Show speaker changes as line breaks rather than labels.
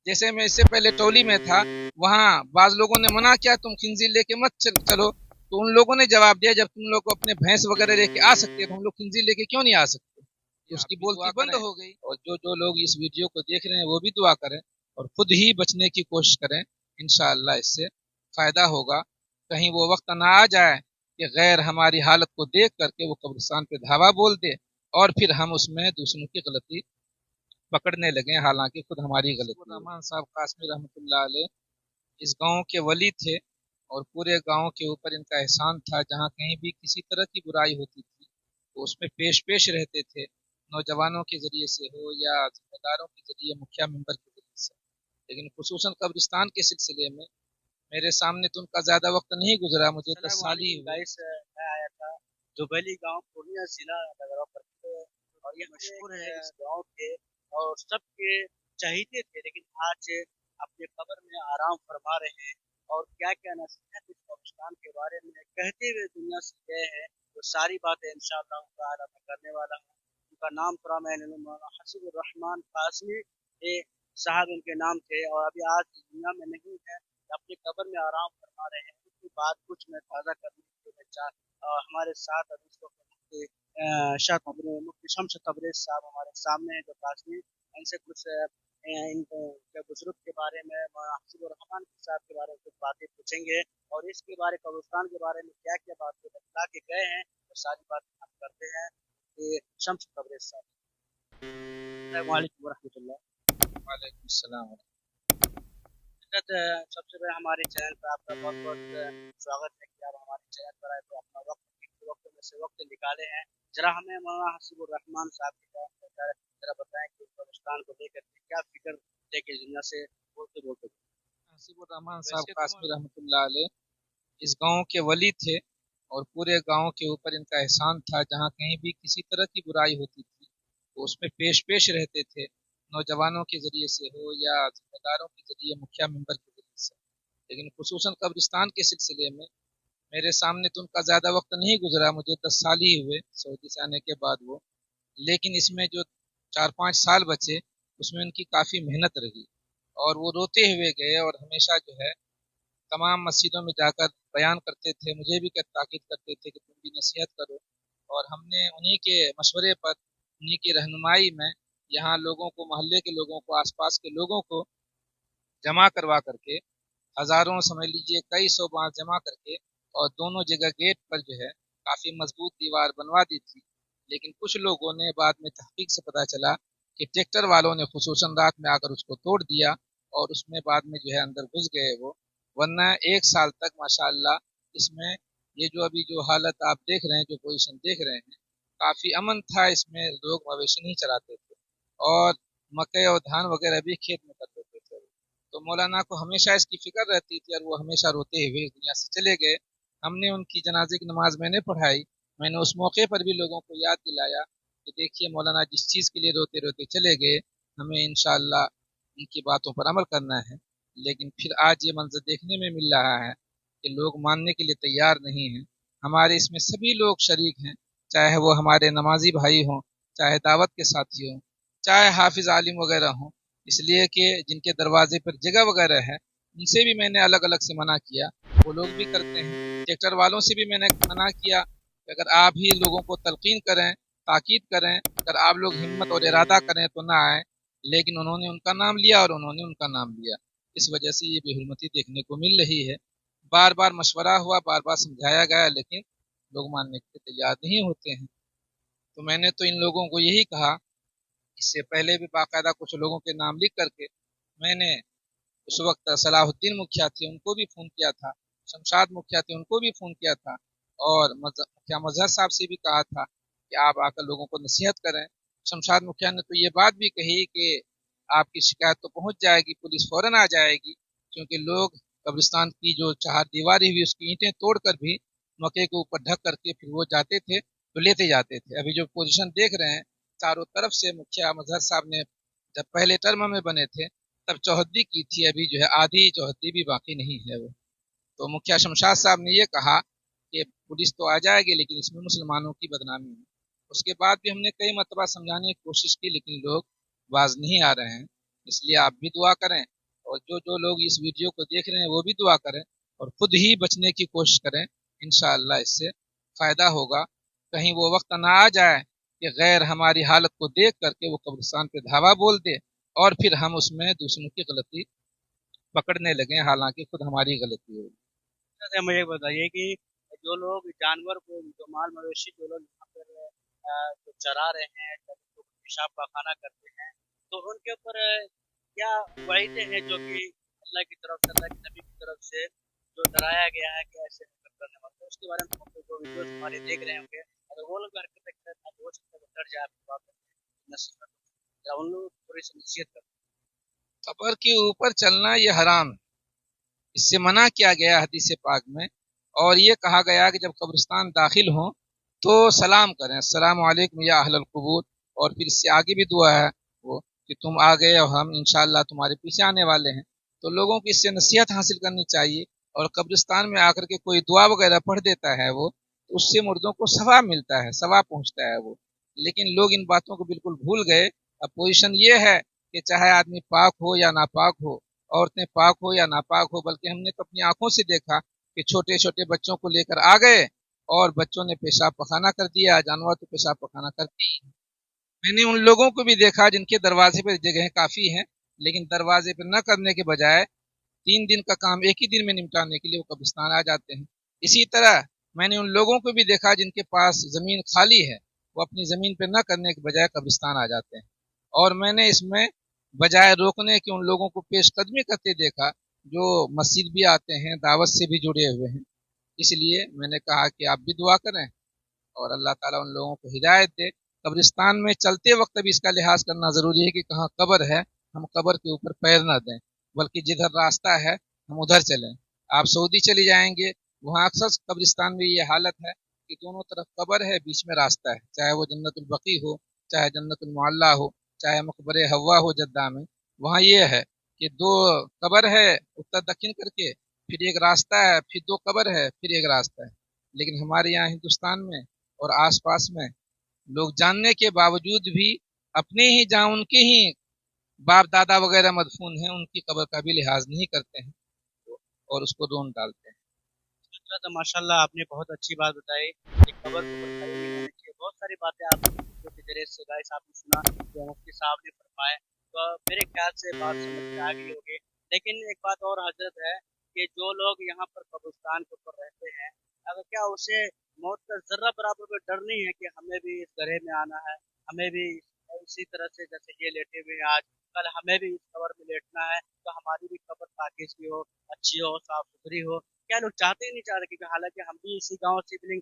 جیسے میں اس سے پہلے ٹولی میں تھا، وہاں بعض لوگوں نے منع کیا تم خنزیر لے کے مت چلو، تو ان لوگوں نے جواب دیا جب تم لوگ اپنے بھینس وغیرہ لے کے آ سکتے تو ہم لوگ خنزیر لے کے کیوں نہیں آ سکتے؟ تو اس کی بولتی بند ہو گئی۔ اور جو لوگ اس ویڈیو کو دیکھ رہے ہیں وہ بھی دعا کریں اور خود ہی بچنے کی کوشش کریں، انشاءاللہ اس سے فائدہ ہوگا۔ کہیں وہ وقت نہ آ جائے کہ غیر ہماری حالت کو دیکھ کر کے وہ قبرستان پہ دھاوا بول دے اور پھر ہم اس میں دوسروں کی غلطی پکڑنے لگیں، حالانکہ خود ہماری غلطی۔ رحمان صاحب قاسمی رحمۃ اللہ علیہ اس گاؤں کے ولی تھے اور پورے گاؤں کے اوپر ان کا احسان تھا، جہاں کہیں بھی کسی طرح کی برائی ہوتی تھی تو اس میں پیش رہتے تھے، نوجوانوں کے ذریعے سے ہو یا ذمہ داروں کے ذریعے، مکھیا ممبر کے ذریعے سے۔ لیکن خصوصاً قبرستان کے سلسلے میں میرے سامنے تو ان کا زیادہ وقت نہیں گزرا، مجھے 10 سال ہی ہوئے۔
میں آیا تھا دوبیلی گاؤں، پورنیہ ضلع اور یہ مشہور ہے اس گاؤں کے اور سب کے چہیتے تھے، لیکن آج اپنے قبر میں آرام فرما رہے ہیں اور کیا کیا نصیحت اس قبرستان کے بارے میں کہتے ہوئے دنیا سے گئے ہیں، وہ ساری باتیں انشاءاللہ تعالیٰ میں کرنے والا ہوں۔ ان کا نام تھوڑا میں نے حسیب الرحمان قاسمی صاحب ان کے نام تھے، اور ابھی آج دنیا میں نہیں ہے، اپنی قبر میں آرام فرما رہے ہیں۔ اس کی بات کچھ میں تازہ کرنے کے لیے ہمارے ساتھ ابھی اس وقت مفتی شمس تبریز صاحب ہمارے سامنے ہیں جو قاسمی، ان سے کچھ ان کے بزرگ کے بارے میں، حسیب الرحمان صاحب کے بارے میں کچھ باتیں پوچھیں گے اور اس کے بارے قبرستان کے بارے میں کیا کیا باتیں بتلا کے گئے ہیں وہ ساری باتیں ہم کرتے ہیں۔ شمس تبریز صاحب، السلام علیکم ورحمۃ اللہ۔
وعلیکم السلام۔
سب سے پہلے ہمارے چینل پر آپ کا بہت بہت سواگت ہے کہ آپ ہمارے چینل پر آئے تو اپنا وقت میں سے وقت نکالے ہیں۔ ذرا ہمیں مولانا حسیب الرحمان صاحب کے ذرا بتائیں کہ قبرستان کو لے کر کے کیا فکر لے کے دنیا سے بولتے بولتے۔
حسیب الرحمان صاحب قاسمی رحمۃ اللہ علیہ اس گاؤں کے ولی تھے اور پورے گاؤں کے اوپر ان کا احسان تھا، جہاں کہیں بھی کسی طرح کی برائی ہوتی تھی تو اس میں پیش رہتے تھے، نوجوانوں کے ذریعے سے ہو یا ذمہ داروں کے ذریعے، مکھیا ممبر کے ذریعے سے۔ لیکن خصوصاً قبرستان کے سلسلے میں میرے سامنے تو ان کا زیادہ وقت نہیں گزرا، مجھے 10 سال ہی ہوئے سعودی سے آنے کے بعد وہ، لیکن اس میں جو 4-5 سال بچے اس میں ان کی کافی محنت رہی اور وہ روتے ہوئے گئے اور ہمیشہ جو ہے تمام مسجدوں میں جا کر بیان کرتے تھے، مجھے بھی تاکید کرتے تھے کہ تم بھی نصیحت کرو، اور ہم نے انہی کے مشورے پر، انہی کی رہنمائی میں یہاں لوگوں کو، محلے کے لوگوں کو، آس پاس کے لوگوں کو جمع کروا کر کے، ہزاروں سمجھ لیجئے کئی سو بانس جمع کر کے، اور دونوں جگہ گیٹ پر جو ہے کافی مضبوط دیوار بنوا دی تھی۔ لیکن کچھ لوگوں نے بعد میں تحقیق سے پتہ چلا کہ ٹریکٹر والوں نے خصوصاً رات میں آ کر اس کو توڑ دیا اور اس میں بعد میں جو ہے اندر گھس گئے وہ، ورنہ 1 سال تک ماشاءاللہ اس میں یہ جو ابھی جو حالت آپ دیکھ رہے ہیں، جو پوزیشن دیکھ رہے ہیں، کافی امن تھا، اس میں لوگ مویشی نہیں چراتے تھے اور مکئی اور دھان وغیرہ بھی کھیت میں کرتے تھے۔ تو مولانا کو ہمیشہ اس کی فکر رہتی تھی اور وہ ہمیشہ روتے ہوئے دنیا سے چلے گئے۔ ہم نے ان کی جنازے کی نماز میں نے پڑھائی، میں نے اس موقع پر بھی لوگوں کو یاد دلایا کہ دیکھیے مولانا جس چیز کے لیے روتے روتے چلے گئے، ہمیں انشاءاللہ ان کی باتوں پر عمل کرنا ہے۔ لیکن پھر آج یہ منظر دیکھنے میں مل رہا ہے کہ لوگ ماننے کے لیے تیار نہیں ہیں۔ ہمارے اس میں سبھی لوگ شریک ہیں، چاہے وہ ہمارے نمازی بھائی ہوں، چاہے دعوت کے ساتھی ہوں، چاہے حافظ عالم وغیرہ ہوں، اس لیے کہ جن کے دروازے پر جگہ وغیرہ ہے ان سے بھی میں نے الگ الگ سے منع کیا، وہ لوگ بھی کرتے ہیں۔ ٹریکٹر والوں سے بھی میں نے منع کیا کہ اگر آپ ہی لوگوں کو تلقین کریں، تاکید کریں، اگر آپ لوگ ہمت اور ارادہ کریں تو نہ آئیں، لیکن انہوں نے ان کا نام لیا اور انہوں نے ان کا نام لیا، اس وجہ سے یہ بے حرمتی دیکھنے کو مل رہی ہے۔ بار بار مشورہ ہوا، بار بار سمجھایا گیا، لیکن لوگ ماننے کے تیار نہیں ہوتے ہیں۔ تو میں نے تو ان لوگوں کو یہی کہا، اس سے پہلے بھی باقاعدہ کچھ لوگوں کے نام لکھ کر کے میں نے اس وقت صلاح الدین مکھیا تھے ان کو بھی فون کیا تھا، شمشاد مکھیا تھے ان کو بھی فون کیا تھا، اور مکھیا مظہر صاحب سے بھی کہا تھا کہ آپ آ کر لوگوں کو نصیحت کریں۔ شمشاد مکھیا نے تو یہ بات بھی کہی کہ آپ کی شکایت تو پہنچ جائے گی، پولیس فوراً آ جائے گی، کیونکہ لوگ قبرستان کی جو چہار دیواری ہوئی اس کی اینٹیں توڑ کر بھی مکے کے اوپر ڈھک کر کے پھر وہ جاتے تھے تو لیتے جاتے تھے۔ ابھی جو پوزیشن دیکھ رہے ہیں چاروں طرف سے مکھیا مظہر صاحب نے جب پہلے ٹرم میں بنے تھے تب چوہدری کی تھی، ابھی جو ہے آدھی چوہدری بھی باقی نہیں ہے وہ۔ تو مکھیا شمشاد صاحب نے یہ کہا کہ پولیس تو آ جائے گی لیکن اس میں مسلمانوں کی بدنامی ہے۔ اس کے بعد بھی ہم نے کئی مرتبہ سمجھانے کی کوشش کی لیکن لوگ باز نہیں آ رہے ہیں۔ اس لیے آپ بھی دعا کریں، اور جو لوگ اس ویڈیو کو دیکھ رہے ہیں وہ بھی دعا کریں، اور خود ہی بچنے کی کوشش کریں، انشاءاللہ اس سے فائدہ ہوگا۔ کہیں وہ وقت نہ آ جائے کہ غیر ہماری حالت کو دیکھ کر کے وہ قبرستان پہ دھاوا بول دے، اور پھر ہم اس میں دوسروں کی غلطی پکڑنے لگیں، حالانکہ خود ہماری غلطی ہوگی۔
مجھے بتائیے کہ جو لوگ جانور کو، جو مال مویشی جو لوگ یہاں پر جو چرا رہے ہیں، پیشاب پاخانہ کرتے ہیں، تو ان کے اوپر کیا وعیدیں ہیں جو کہ اللہ کی طرف سے، اللہ کے نبی کی طرف سے جو ڈرایا گیا ہے کہ ایسے حرکت کرنے والے، تو اس کے بارے میں جو ویڈیوز ہمارے دیکھ رہے ہوں گے، اگر وہ لوگ حرکتیں کریں تو ہو سکتا ہے ڈر جائے آپ کی بات نصیحت یا ان لوگوں کو تھوڑی سی نصیحت کریں۔
قبر کے اوپر چلنا یہ حرام ہے، اس سے منع کیا گیا حدیث پاک میں، اور یہ کہا گیا کہ جب قبرستان داخل ہوں تو سلام کریں، السلام علیکم یا اہل القبور، اور پھر اس سے آگے بھی دعا ہے وہ کہ تم آ گئے اور ہم انشاءاللہ تمہارے پیچھے آنے والے ہیں۔ تو لوگوں کو اس سے نصیحت حاصل کرنی چاہیے، اور قبرستان میں آ کر کے کوئی دعا وغیرہ پڑھ دیتا ہے وہ، تو اس سے مردوں کو ثواب ملتا ہے، ثواب پہنچتا ہے وہ، لیکن لوگ ان باتوں کو بالکل بھول گئے۔ اب پوزیشن یہ ہے کہ چاہے آدمی پاک ہو یا ناپاک ہو، عورتیں پاک ہو یا ناپاک ہو، بلکہ ہم نے تو اپنی آنکھوں سے دیکھا کہ چھوٹے چھوٹے بچوں کو لے کر آ گئے اور بچوں نے پیشاب پخانہ کر دیا، جانور تو پیشاب پخانہ کرتی ہی۔ میں نے ان لوگوں کو بھی دیکھا جن کے دروازے پہ جگہیں کافی ہیں، لیکن دروازے پہ نہ کرنے کے بجائے 3 دن کا کام ایک ہی دن میں نمٹانے کے لیے وہ قبرستان آ جاتے ہیں۔ اسی طرح میں نے ان لوگوں کو بھی دیکھا جن کے پاس زمین خالی ہے، وہ اپنی زمین پہ نہ کرنے کے بجائے قبرستان آ جاتے ہیں، اور میں نے اس میں بجائے روکنے کے ان لوگوں کو پیش قدمی کرتے دیکھا جو مسجد بھی آتے ہیں، دعوت سے بھی جڑے ہوئے ہیں۔ اس لیے میں نے کہا کہ آپ بھی دعا کریں، اور اللہ تعالیٰ ان لوگوں کو ہدایت دے۔ قبرستان میں چلتے وقت بھی اس کا لحاظ کرنا ضروری ہے کہ کہاں قبر ہے، ہم قبر کے اوپر پیر نہ دیں، بلکہ جدھر راستہ ہے ہم ادھر چلیں۔ آپ سعودی چلی جائیں گے، وہاں اکثر قبرستان میں یہ حالت ہے کہ دونوں طرف قبر ہے، بیچ میں راستہ ہے، چاہے وہ جنت البقیع ہو، چاہے جنت المعلی ہو، چاہے مقبر حوا ہو جدہ میں، وہاں یہ ہے کہ 2 قبر ہے اتر دکن کر کے، پھر ایک راستہ ہے، پھر 2 قبر ہے، پھر ایک راستہ ہے۔ لیکن ہمارے یہاں ہندوستان میں اور آس پاس میں لوگ جاننے کے باوجود بھی اپنے ہی جہاں ان کے ہی باپ دادا وغیرہ مدفون ہیں ان کی قبر کا بھی لحاظ نہیں کرتے ہیں اور اس کو رون ڈالتے ہیں۔
تو ماشاء اللہ آپ نے بہت اچھی بات بتائی کہ قبر کو برقرار نہیں ہونے چاہیے، بہت ساری باتیں آپ کے ذریعے سے گائے صاحب نے سنا جو مفتی صاحب نے فرمائے، تو میرے خیال سے بات سمجھ میں آ گئی ہوگی۔ لیکن ایک بات اور حضرت ہے کہ جو لوگ یہاں پر قبرستان کے اوپر رہتے ہیں، اگر کیا اسے موت کا ذرہ برابر بھی ڈر نہیں ہے کہ ہمیں بھی اس گڑھے میں آنا ہے، ہمیں بھی اسی طرح سے جیسے یہ لیٹے ہوئے ہیں آج، کل ہمیں بھی اس قبر میں لیٹنا ہے، تو ہماری بھی قبر پاکیزگی ہو، اچھی ہو، صاف ستھری ہو۔ کیا لوگ چاہتے ہی نہیں چاہتے، کیونکہ حالانکہ ہم بھی اسی گاؤں سے بلنگ